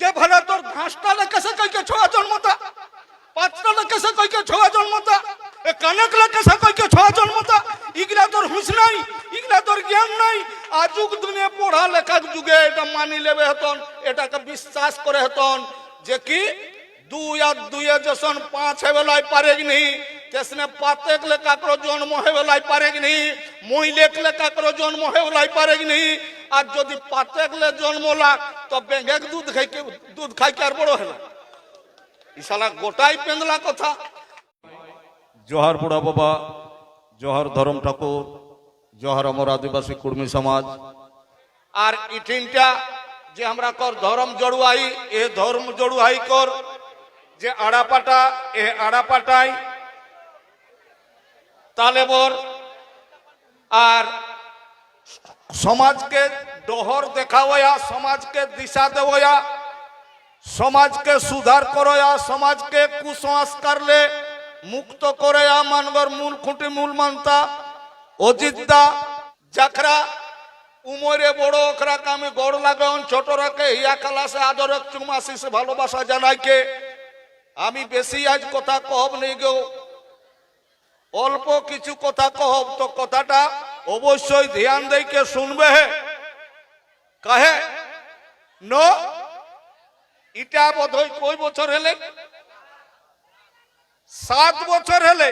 যে ভালো তোর ঘাসটা লেখেছে কইকে ছোয়া জন্মতা, পাঁচটা লেখেছে কইকে ছোয়া জন্মতা, এ কানেক লেখেছে কইকে ছোয়া জন্মতা। ইগলা তোর হুঁশ নাই, ইগলা তোর জ্ঞান নাই। আজুক দিনে পড়া লেখার যুগে এটা মানি লেবে হতন, এটাকে বিশ্বাস করে হতন যে কি 2 আর 2 যখন 5 হেবেলাই পারেগনি, তেসনে পাতেক লেখা করে জন্ম হেবেলাই পারেগনি, মহিলেক লেখা করে জন্ম হেবেলাই পারেগনি। আর যদি পাতেক লে জন্মলা তো বেঙ্গেক দুধ খাইকে আর বড় হলা। ইশালা গোটাই পেন্দলা কথা। জোহার বুড়া বাবা, জোহার ধরম ঠাকুর, জোহার আমার আদিবাসী কুর্মী সমাজ। আর ইঠিনটা যে আমরা কর ধর্ম জড়ুয়াই, এ ধর্ম জড়ুয়াই কর যে আড়াপাটা, এ আড়াপাটাই তালেবর আর সমাজকে ডহর দেখাওয়া, সমাজকে দিশা দেওয়া, সমাজকে সুধার করা, সমাজকে কুসংস্কারলে মুক্ত করে মানবর মূল খুঁটি মূল মানতা অজিতদা যাখরা উমরে বড় ওখরাকে আমি গড় লাগান, ছোটরাকে হিয়া খালাসে আদর চুমাশিসে ভালোবাসা জানাইকে। আমি বেশি আজ কথা কহব নেই গো, অল্প কিছু কথা কহব। তো কথাটা অবশ্যই ধ্যান দেইকে শুনবে। কাহে ন ইটা বোধহয় কই বছর হেলে 7 বছর হেলে,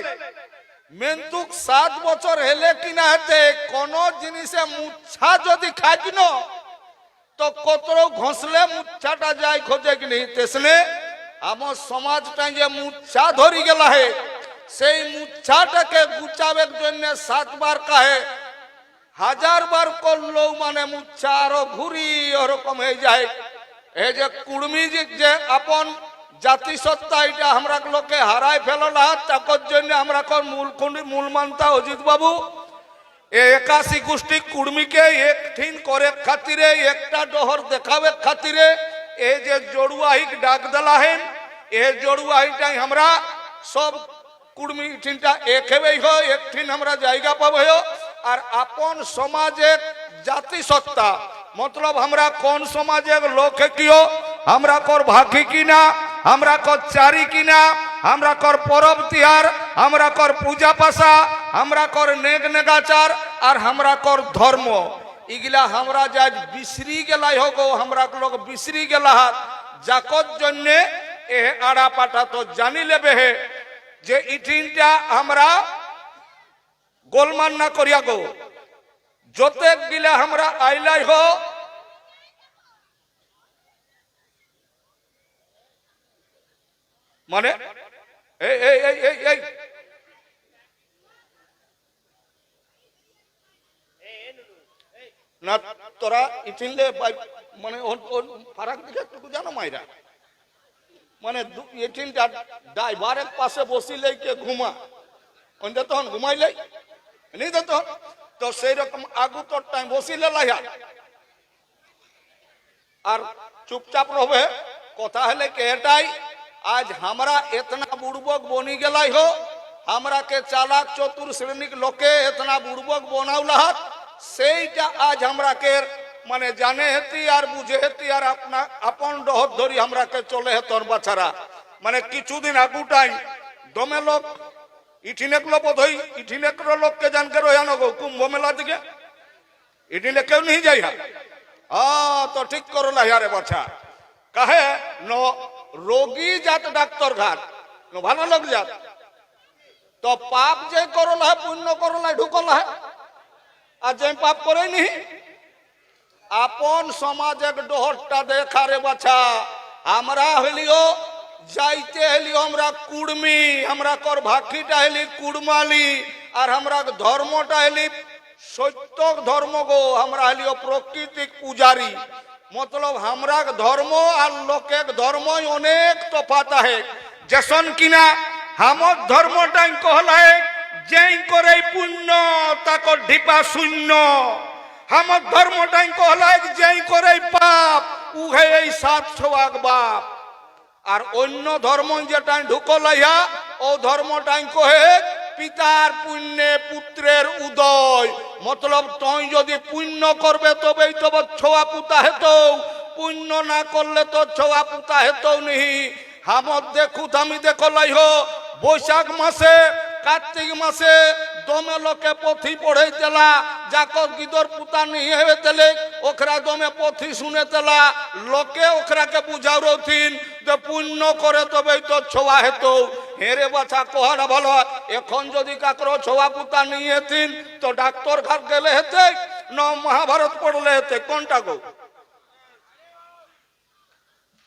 মেন্তুক 7 বছর হেলে কিনা হেতে কোন জিনিসে মুচ্ছা যদি খাইন তো কত ঘষলে মুচ্ছাটা যায় খোঁজে কিনি। তেসলে আমার সমাজটা যে মুচ্ছা ধরি গেলা হে, সেই মুচ্ছাটাকে গুচাবের জন্য 7 বার কাহে, 1000 বার করলেও মানে মুচ্ছা আরো ঘুরি ওরকম হয়ে যায়। এই যে কুর্মী যে আপন জাতিসত্তা, এটা আমরা লোকে হারাই ফেললা, তাকর জন্য আমরা মূল খুঁটি মূল মানতা অজিত বাবু 81 গোষ্ঠী কুর্মীকে একঠিন করে খাতিরে, একটা ডহর দেখাবে খাতিরে এই যে জড়ুয়াহিক ডাক দেলা হেন, এই জড়ুয়াহিটাই আমরা সব কুর্মী ঠিনটা এক হেবেই হয়, একঠিন আমরা জায়গা পাবে। আর আপন সমাজের জাতিসত্তা মতলব আমরা কোন সমাজের লোক কিও, আমরা কর ভাগি কিনা, আমরা কর চারি কিনা, আমরা কর পরব তিহার, আমরা কর পূজা পাশা, আমরা কর নেগ নেগাচার, আর আমরা কর ধর্ম। ইগলা আমরা যা বিসরি গেলাই হোক, আমরা লোক বিসরি গেলা হাত যাকর জন্য এ আড়া পাটা তো জানি লেবে হে যে ইঠিনটা আমরা গোলমান না করিয়া গো। যতে গিলে আমরা আইলাই হো মানে এই এই এই এই এই না তোরা ইঠিনলে মানে ফারাক দিকে একটু জানো মাইরা, মানে ইঠিনটা ড্রাইভারের পাশে বসিলে কে ঘুমা ওইটা তখন ঘুমাইলে নি তখন তো সেই রকম আগু তোর টাইম বসিলে লাইয়া আর চুপচাপ রবে। কথা হলে কে এটাই आज हमरा इतना बुड़बक बनी गलाई हो, हमरा के चालाक चतुर श्रेणी लोके इतना बुड़बक बनाउला सेटा आज हमरा के माने जाने हेती और बुझे हेती और अपना अपन डहर धरी हमरा के चले हे तोर बाछारा। माने किछु दिन आगु टाइम दमे लोग इठिनेकलो बोधई इठिनेकरो लोग के जान के रोया नो कुंभ मेला दिके इठिले क्यों नहीं जाई हा तो ठीक करो ला यारे बाछा कहे नो रोगी जात डाक्तर घाट भालो लोग जात तो पाप जे करला है पुण्य करला ढुकला है आज जे पाप करे नहीं अपन समाजक डोहरटा देखा रे बाछा हमरा हलियो जाइते हलियो हमरा कुड़मी हमरा कर भाखीटा हली कुड़माली और हमरा धर्मटा हली सत्यक धर्म गो हमरा हलियो प्राकृतिक पुजारी मतलब हमरा धर्म और लोके धर्म अनेक तफात है जसन किना हमर धर्म टाइम कहला है जेई करे पुण्य ताको ढिपा शून्य हमर धर्म टाइम कहला है जेई करे पाप उहे এই 700 आग बाप और अन्य धर्म जेटा ढुकलाइया ओ धर्म टाइम कहे पितार पुण्य पुत्रेर उदय मतलब तई यदि पुण्य करबे तबेई तब छोआ पुता हेतो পুণ্য না করলে তো ছোয়া পুতা হেত নিহি। হামর দেখুত আমি দেখলাই হো বৈশাখ মাসে কার্তিক মাসে দমে লোকে পথি পড়ে তেলা যাক গিদর পুতা নিয়ে হেবে তেলে ওখরা দমে পথি শুনে তেলা লোকে ওখরাকে বুঝাও রথিন যে পুণ্য করে তবেই তো ছোয়া হেত। হেরে বাছা কোহানা ভালো, এখন যদি কাকর ছোয়া পুতা নিয়ে তিন তো ডাক্তার ঘাট গেলে হেতে ন মহাভারত পড়লে হেতে কোনটা গো?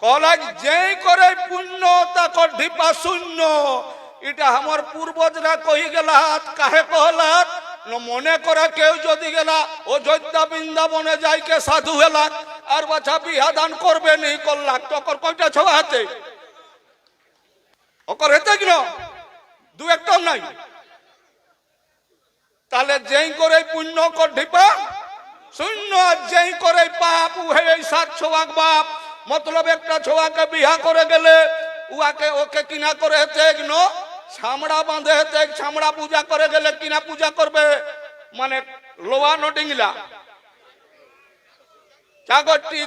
কলাজ যেই করে পুণ্য তাকর ঢিপা শূন্য। এটা আমার পূর্বজরা কহি গেলা কাহে কহলাত মনে করে কেউ যদি গেলা অযোধ্যা বৃন্দাবনে যাইকে সাধু হেলা আর বাছা বিহা দান করবে নি করলাক তকর কয়টা ছোয়া হাতে ওকর হেতে কিন দু একটাও নাই। তাহলে যেই করে পুণ্য কর ঢিপা শূন্য, যেই করে পাপ উহে সাত ছোয়াক বাপ। মতলব একটা ছোয়াকে বিহা করে গেলে উহাকে ওকে কিনা করে হেতে কিন ছামড়া বাঁধে হেতে ছামড়া পূজা করে গেলে কিনা পূজা করবে মানে লোয়া নডিংলা চাগরটি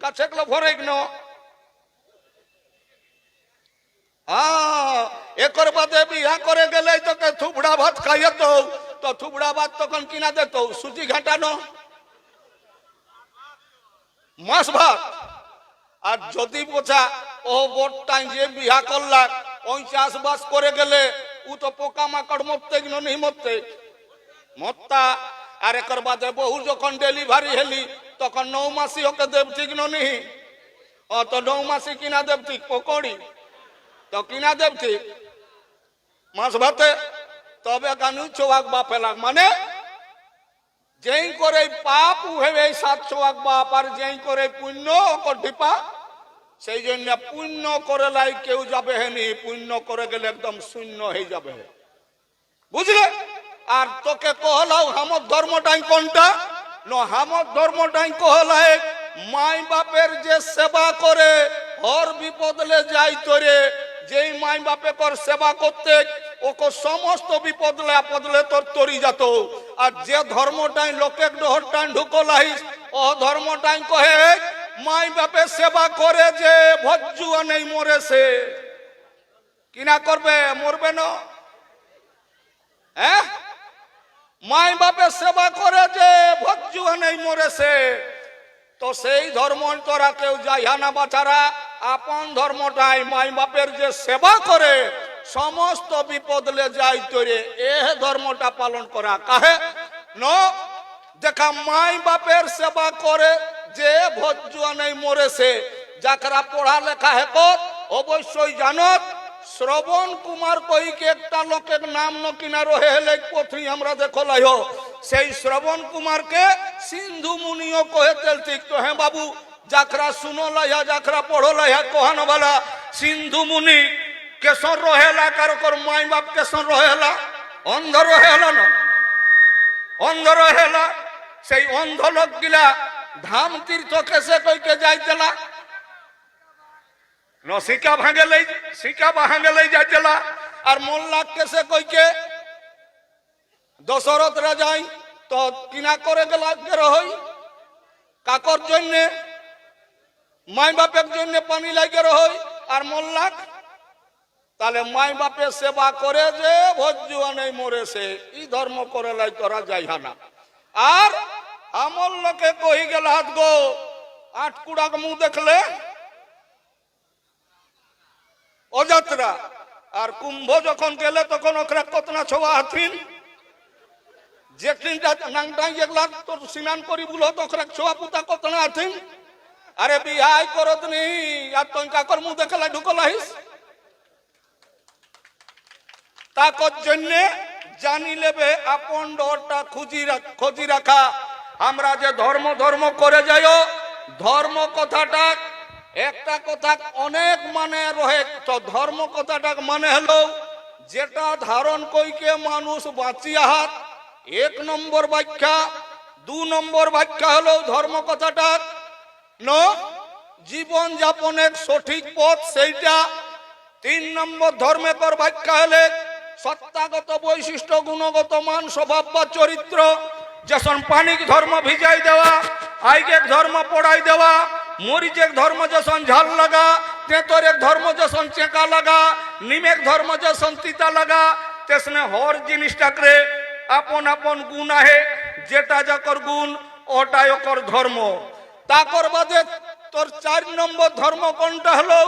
গাছে ভরে কিন একর বাদে বিহা করে গেলে তোকে থুবড়া ভাত খাইয়ে তো থুবড়া ভাত তখন কিনা দিত সুজি ঘাটানো মাছ ভাত। আর যদি বোঝা ও বড়টাই যে বিহা করলাক ওই চাষবাস করে গেলে ও তো পোকা মাকড় মরতে গেল নেই মরতে মরতা। আর একর বাদে বহু যখন ডেলিভারি হেলি তখন 9 মাসি ওকে দেব ঠিক নেই তো 9 মাসি কিনা দেব ঠিক পকড়ি তো কিনা দেব ঠিক মাছ ভাতে তবে কানু চোয়াক বাপ এলাক মানে যেই করে পাপ উহে সাত ছোয়াক বাপ আর যেই করে পুণ্য ওকর ঢিপা। সেই জন্য পুণ্য করে লাই কেউ যাবে হেনি, পুণ্য করে গেলে একদম শূন্য হয়ে যাবে বুঝলে। আর তোকে কহলাও হামর ধর্মটাই কোনটা ন হামর ধর্মটাই কহলাই মাই বাপের যে সেবা করে হর বিপদলে যাই তোরে যেই মাই বাপে কর সেবা করতে ওকে সমস্ত বিপদলে আপদলে তোর তরি যেত। আর যে ধর্মটাই লোকে ডহরটাই ঢুকলাইস ও ধর্মটাই কহে মাই বাপে সেবা করে যে ভজ্জুয়া নেই মরে সে কিনা করবে মরবে না। হ্যাঁ মাই বাপে সেবা করে যে ভজ্জুয়া নেই মরে সে তো সেই ধর্ম তোরা কেউ যাইয়া না বাছারা আপন ধর্মটাই মাই বাপের যে সেবা করে সমস্ত বিপদলে যাই তোরে এ ধর্মটা পালন করা কাহে ন দেখা মাই বাপের সেবা করে যে ভজ্জুয়া নেই মরেছে। যাকরা পড়া লেখা হেকত অবশ্যই জানত শ্রবণ কুমার কইকে একটা লোকের নাম ন কিনা রহে হেলে পথি আমরা দেখলাই হো সেই শ্রবণ কুমারকে সিন্ধু মুনিও কহে তেল ঠিক তো হ্যাঁ বাবু যাকরা শুনো লাইয়া যাকরা পড়ো লাইয়া কহানো বালা সিন্ধু মুনি কেশর রহেলা কারকর মাই বাপ কেশর রহেলা অন্ধ রহেলা না অন্ধ রহেলা সেই অন্ধ লোক গিলা ধাম তীর্থ কেসে কইকে যাইতেলা ন শিকা ভাঙেলেই যাইতেলা আর মোল্লা কেসে কইকে দশরথ রাজাই তো কিনা করে গেলা রহই কাকর জন্য মাই বাপের জন্য পানি লাগে রহই আর মোল্লাক তাহলে মাই বাপে সেবা করে যে ভজ্জুয়া নেই মরেছে ই ধর্ম করে লাই তোরা যাইহা না। আর আমল লোকে কহি গেল হাত গো আটকুড়াক মুখ দেখলে অযাত্রা আর কুম্ভ যখন গেলে তখন ওখানে কতনা ছোয়া হাতিন যে তিনটা নাংটাই যেগুলা তোর স্নান করি বলো তো ওখানে ছোয়া পুতা কতনা হাতিন আরে বিহাই করত নি আর তুই কাকর মুখ দেখলে ঢুকলাইস তাকর জন্য জানি লেবে আপন ডরটা খুঁজি রাখা। আমরা যে ধর্ম ধর্ম করে যাই ধর্ম কথাটা একটা কথা অনেক মানে রহে তো ধর্ম কথাটা মানে হলো যেটা ধারণ কইকে মানুষ বাঁচিয়া হাত 1 নম্বর ব্যাখ্যা। 2 নম্বর ব্যাখ্যা হলো ধর্ম কথাটা ন জীবন যাপনের সঠিক পথ সেইটা। 3 নম্বর ধর্মের ব্যাখ্যা হলে সত্তাগত বৈশিষ্ট্য গুণগত মান স্বভাব বা চরিত্র যেসন পানিক ধর্ম ভিজাই দেওয়া আইকে ধর্ম পড়াই দেওয়া মরিচের ধর্ম যখন ঝাল লাগা, তেঁতরের ধর্ম যখন চেকা লাগা, নিমেক ধর্ম যখন তিতা লাগা, তেসনে হর জিনিসটাকে আপন আপন গুণ আহে, যেটা যাকর গুণ ওটাই ওকর ধর্ম। তাকর বাদে তোর 4 নম্বর ধর্ম কোনটা হলো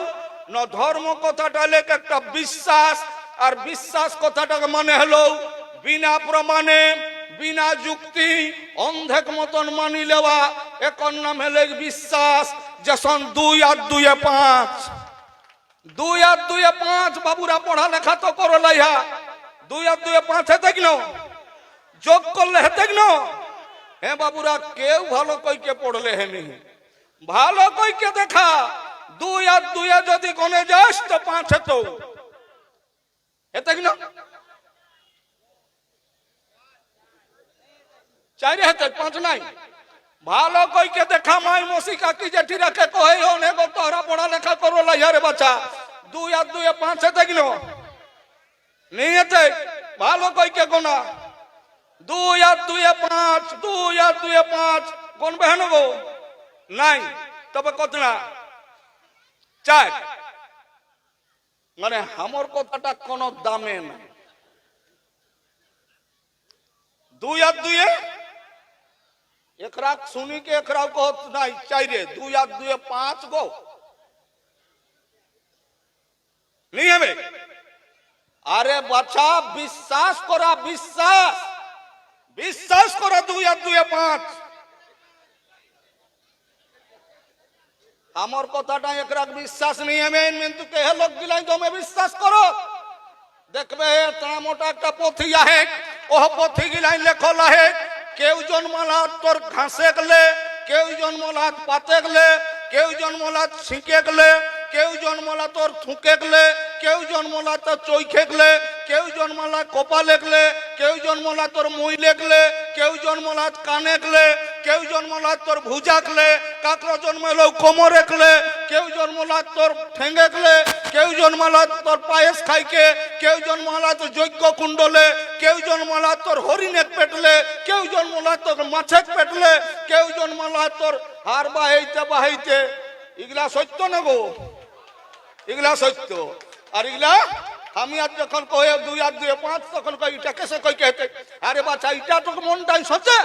না, ধর্ম কথাটা লেখ একটা বিশ্বাস, আর বিশ্বাস কথাটাকে মানে হলো বিনা প্রমাণে বিনা যুক্তি অন্ধেক মতন মানি লেওয়া, একর নাম হলে বিশ্বাস। যখন 2 আর 2 5, 2 আর 2 5, বাবুরা পড়ালেখা তো করো লাইহা, 2 আর 2 5 হেতে কিন যোগ করলে হেতে কিন। হ্যাঁ বাবুরা, কেউ ভালো কইকে পড়লে হেনি, ভালো কইকে দেখা 2 আর 2 যদি গনে যাস তো 5 হেতো, হেতে কিন 4 হেতে 5 নাই। ভালো কইকে দেখা মাই মসি কাকি জেঠিরাকে কহে অনেক তোরা পড়ালেখা করো লাইহারে বাচ্চা, 2 আর 2 5 হেতে কিন নেই হেতে, ভালো কইকে গোনা 2 আর 2 5, 2 আর 2 5 গনবে হেন গো নাই, তবে কত না 4, মানে আমার কথাটা কোনো দামে না। 2 আর 2 एकरा सुनी के एकरा कहत नहीं चाहिए, 2 আর 2 5 गो नहीं है। अरे बच्चा বিশ্বাস करा, বিশ্বাস বিশ্বাস करा 2 আর 2 5 আমার কথাটা একরা বিশ্বাস नहीं है। मैं तो कहे लोग दिलाई तो मैं বিশ্বাস करो, देखबे इतना मोटा একটা পথি আছে, ওহ পথি গিলাই লেখল আছে, কেউ জন্মলা তোর ঘাসে গেলে, কেউ জন্মলা পাতে গেলে, কেউ জন্মলা ছিঁকে গেলে, কেউ জন্মলা তোর থুকে গেলে, কেউ জন্মলা তোর চৈখে গেলে, কেউ জন্মলা কপালে গেলে, কেউ জন্মলা তোর মুই লেগলে, কেউ জন্মলা কানে গেলে, কেউ জন্মলা তোর ভুজা গেলে, কাকড় জন্মালো কোমরে গেলে, কেউ জন্মলা তোর ঠেঙ্গে গেলে, কেউ জন্মালা তোর পায়েস খাইকে, কেউ জন্মালা তোর যজ্ঞ কুণ্ডলে, কেউ জন্মালা তোর হরিণের পেটলে, কেউ জন্মালা তোর মাছের পেটলে, কেউ জন্মালা তোর হার বাহাইতে বাহাইতে। এগুলা সত্য না গো, এগুলা সত্য। আর এগুলা আমি আর যখন কয়ে 2 আর 2 5 তখন কই এটা কেসে কই কইতে, আরে বাচ্চা এটা তো মনটাই সচে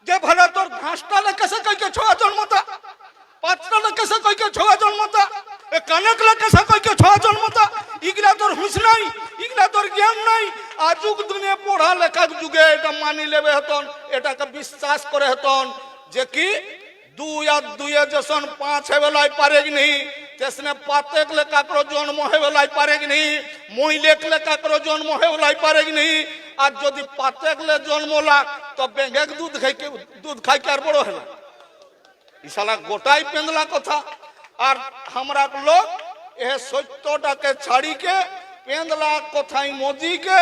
যে ভালো তোর ঘাসটালে কেসে কই কে ছোয়া জন্মতা, পাঁচটালে কেসে কই কে ছোয়া জন্মতা, এ কানেকলে কেসে কই কে ছোয়া জন্মতা। এগুলা তোর হুঁশ নাই, এগুলা তোর জ্ঞান নাই। আজুক দিনে পড়া লেখার যুগে এটা মানি লেবে হতন, এটাকে বিশ্বাস করে হতন যে কি 2 আর 2 যখন 5 হেবেলাই পারে কি নেই, তেসনে পাতে গেলে কাকড় জন্ম হেবেলাই পারে কি নেই, মই লেখলে কাকড় জন্ম হেবেলাই পারে কি নেই। আর যদি পাতে গেলে জন্মলা তো বেঙ্গে দুধ খাইকে আর বড় হলো। ইসালা গোটাই পেন্দলা কথা। আর আমরা লোক এ সত্যটাকে ছাড়িকে পেন্দলা কথাই মজিকে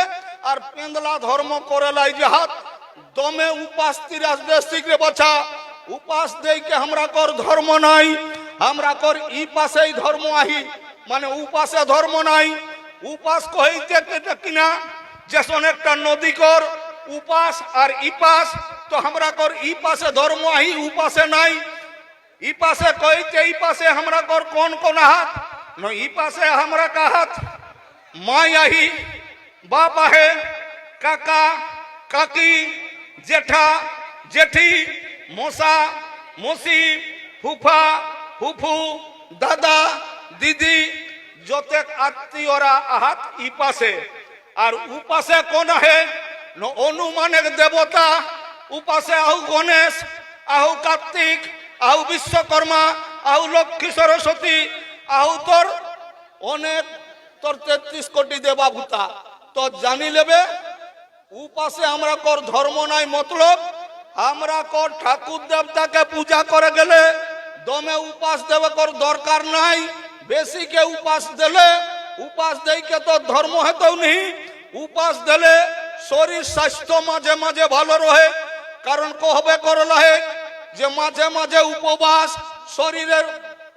আর পেন্দলা ধর্ম করে লাই জাহাত দমে উপাস 30 দেশিক রে বাছা, উপাস দেইকে আমরা কর ধর্ম নাই, আমরা কর ই পাশেই ধর্ম আহি, মানে উপাসে ধর্ম নাই। উপাস কইতে কিনা যেসন একটা নদী কর উপাস আর ইপাস, তো আমরা কর ই পাশে ধর্ম আহি উপাসে নাই। ই পাশে কইতে ই পাশে আমরা কর কোন কোন হাত ন, ই পাশে আমরা কা হাত মাই আহি, বাপ আহে, কাকা কাকি, জেঠা জেঠি, মশা মসি, ফুফা ফুফু, দাদা দিদি, যতেক আত্মীয়রা আহাত ই পাশে। আর উপাসে কোন আহে ন, অনুমানের দেবতা উপাসে আহু গণেশ, আহু কার্তিক, আহু বিশ্বকর্মা, আহু লক্ষ্মী সরস্বতী, আহু তোর অনেক তোর 33 কোটি দেবাভূতা। তো জানি লেবে উপাসে আমরা কর ধর্ম নাই, মতলব আমরা কর ঠাকুর দেবতাকে পূজা করে গেলে দমে উপাস দেবে কর দরকার নাই। বেশি কে উপাস দিলে উপাস দেইকে তো ধর্ম হেতও নেই। উপাস দিলে শরীর স্বাস্থ্য মাঝে মাঝে ভালো রহে, কারণ কহবে করলে যে মাঝে মাঝে উপবাস শরীরের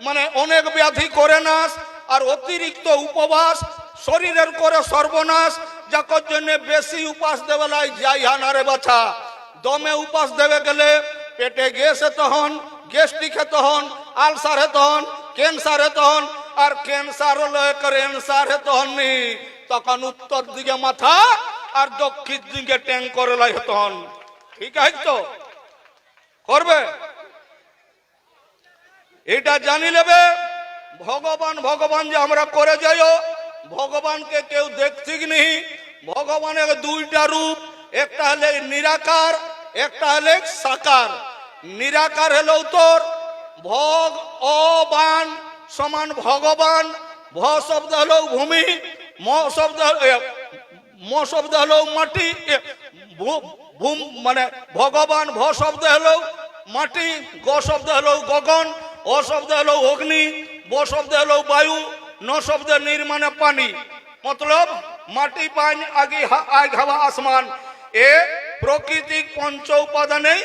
মানে অনেক ব্যাধি করে নাশ, আর অতিরিক্ত উপবাস শরীরের করে সর্বনাশ। যাকর জন্য বেশি উপাস দেবেলাই যাই হানারে বাছা। দমে উপাস দেবে গেলে পেটে গ্যাস তখন গ্যাস্ট্রিক তখন আলসার হে তখন ক্যান্সার হে তখন আর ক্যান্সার হলো ক্যান্সার হে তখন নি তখন উত্তর দিকে মাথা আর দক্ষিণ দিকে ট্যাং করে লাই তখন ঠিক আছে তো করবে এটা জানি নেবে ভগবান ভগবান যে আমরা করে যাইও ভগবানকে কেউ দেখছি নি ভগবানের দুইটা রূপ একটা হলে নিরাকার একটা হলে সাকার নিরাকার হলো তোর ভগবান সমান ভগবান ভ শব্দ হলো ভূমি ম শব্দ ম শব্দ হলো মাটি মানে ভগবান ভ শব্দ হলো মাটি গ শব্দ হলো গগন অ শব্দ হলো অগ্নি ব শব্দ হলো বায়ু ন শব্দ নীর মানে পানি মতলব মাটি পানি আগ হাওয়া আসমান এ প্রকৃতিক পঞ্চ উপাদানে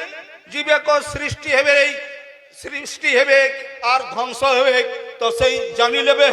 জীবেক সৃষ্টি হবে আর ধ্বংস হবে তো সেই জানি লেবে